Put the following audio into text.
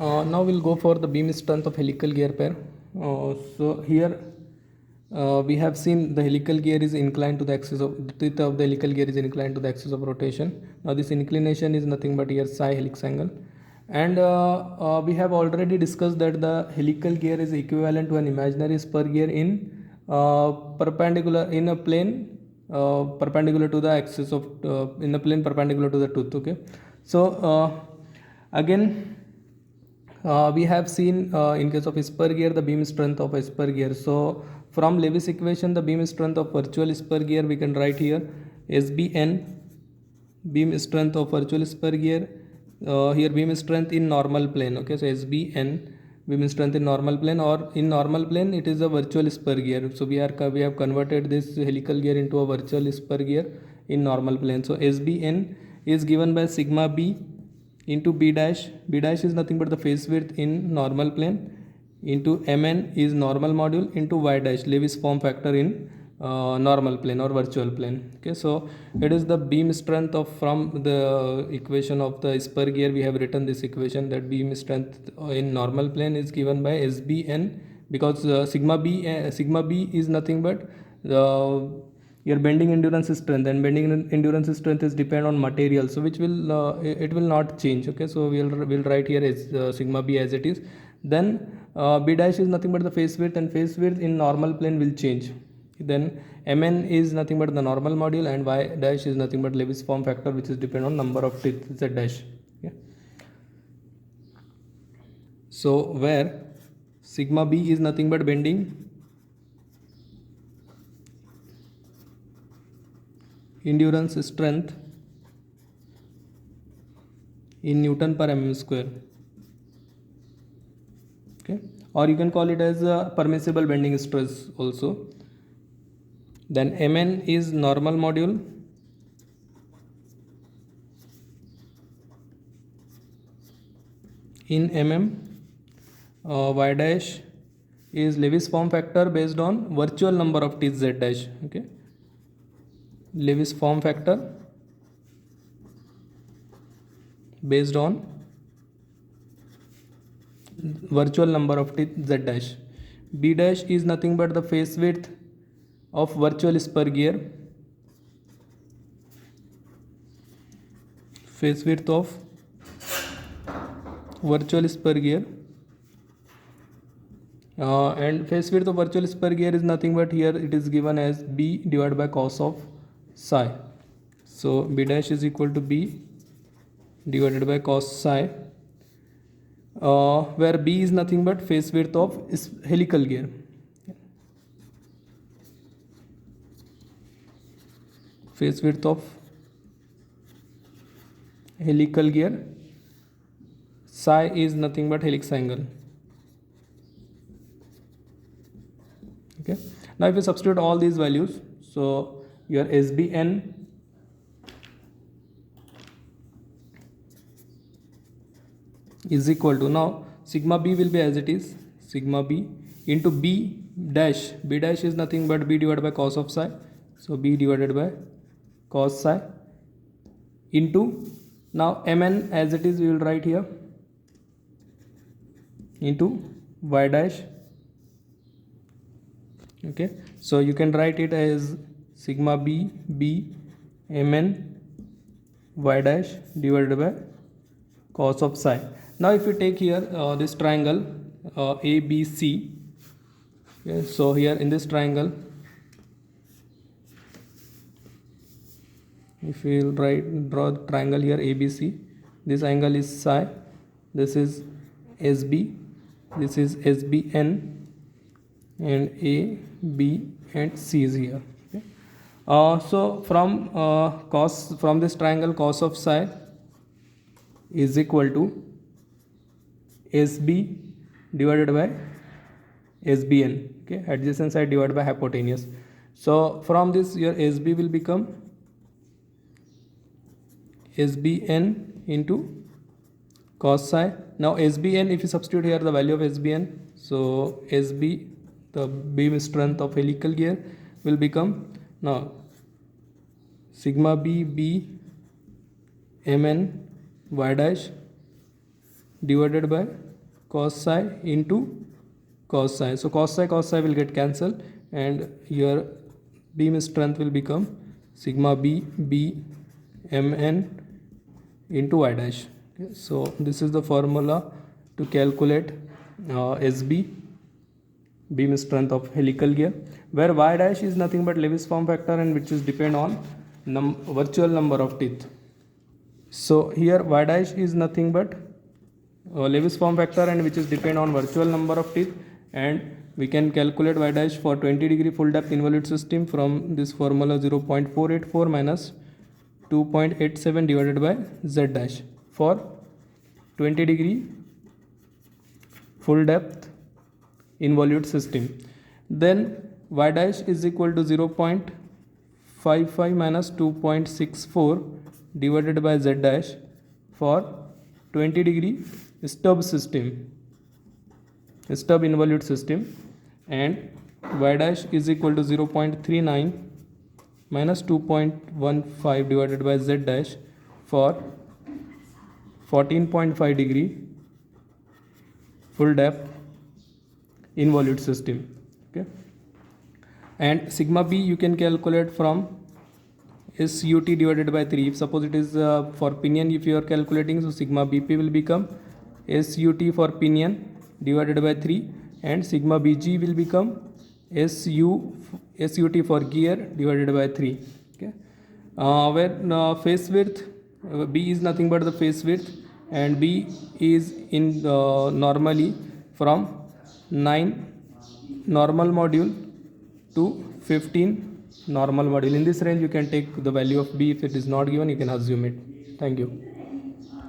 Now we'll go for the beam strength of helical gear pair. So here we have seen the helical gear is inclined to the axis of the teeth of the helical gear is inclined to the axis of rotation. Now this inclination is nothing but here psi helix angle, and we have already discussed that the helical gear is equivalent to an imaginary spur gear in perpendicular in a plane perpendicular to the axis of in a plane perpendicular to the tooth. Okay, so again we have seen in case of a spur gear the beam strength of a spur gear. So from Lewis equation the beam strength of virtual spur gear we can write here SBN, beam strength of virtual spur gear, here beam strength in normal plane. Okay, so SBN, beam strength in normal plane, or in normal plane it is a virtual spur gear. So we have converted this helical gear into a virtual spur gear in normal plane. So SBN is given by sigma b into b dash. B dash is nothing but the face width in normal plane, into mn is normal module, into y dash Lewis form factor in normal plane or virtual plane. Okay, so it is the beam strength of from the equation of the spur gear we have written this equation that beam strength in normal plane is given by SBN, because sigma b is nothing but your bending endurance strength, and bending endurance strength is depend on material, so which will it will not change. Okay, so we'll write here as sigma b as it is. Then b dash is nothing but the face width, and face width in normal plane will change. Then mn is nothing but the normal module, and y dash is nothing but Lewis form factor, which is depend on number of teeth z dash. Okay, so where sigma b is nothing but bending endurance strength in Newton per mm square. Okay, or you can call it as a permissible bending stress also. Then mn is normal module, in mm, y dash is Lewis form factor based on virtual number of teeth z dash. Okay, Lewis form factor based on virtual number of teeth z dash. B dash is nothing but the face width of virtual spur gear, face width of virtual spur gear, and face width of virtual spur gear is nothing but here it is given as b divided by cos of psi. So b dash is equal to b divided by cos psi, where b is nothing but face width of helical gear. Face width of helical gear, psi is nothing but helix angle. Okay, now if you substitute all these values, so your SBN is equal to, now sigma b will be as it is, sigma b into b dash. B dash is nothing but b divided by cos of psi, so b divided by cos psi, into, now mn as it is we will write here, into y dash. Okay, so you can write it as sigma b mn y dash divided by cos of psi. Now if you take here this triangle ABC, okay, so here in this triangle if we will draw the triangle here ABC, this angle is psi, this is SB, this is SBN, and A, B and C is here. Okay, so from this triangle cos of psi is equal to SB divided by SBN. Okay, adjacent side divided by hypotenuse. So from this your SB will become SBN into cos psi. Now SBN, if you substitute here the value of SBN, so SB, the beam strength of helical gear, will become, now sigma b mn y dash divided by cos psi into cos psi. So cos psi will get cancelled, and your beam strength will become sigma b mn into y dash. Okay, so this is the formula to calculate SB, beam strength of helical gear, where y dash is nothing but Lewis form factor, and which is depend on virtual number of teeth. So here y dash is nothing but Lewis form factor, and which is depend on virtual number of teeth, and we can calculate y dash for 20 degree full depth involute system from this formula 0.484 minus 2.87 divided by z dash for 20 degree full depth involute system. Then y dash is equal to 0.55 minus 2.64 divided by z dash for 20 degree stub involute system, and y dash is equal to 0.39 minus 2.15 divided by z dash for 14.5 degree full depth involute system. Okay, and sigma b you can calculate from SUT divided by 3. If suppose it is for pinion, if you are calculating, so sigma BP will become SUT for pinion divided by 3, and sigma BG will become SUT for gear divided by 3. Okay, where face width, B is nothing but the face width, and B is in normally from 9 normal module to 15 normal module. In this range you can take the value of B. If it is not given, you can assume it. Thank you.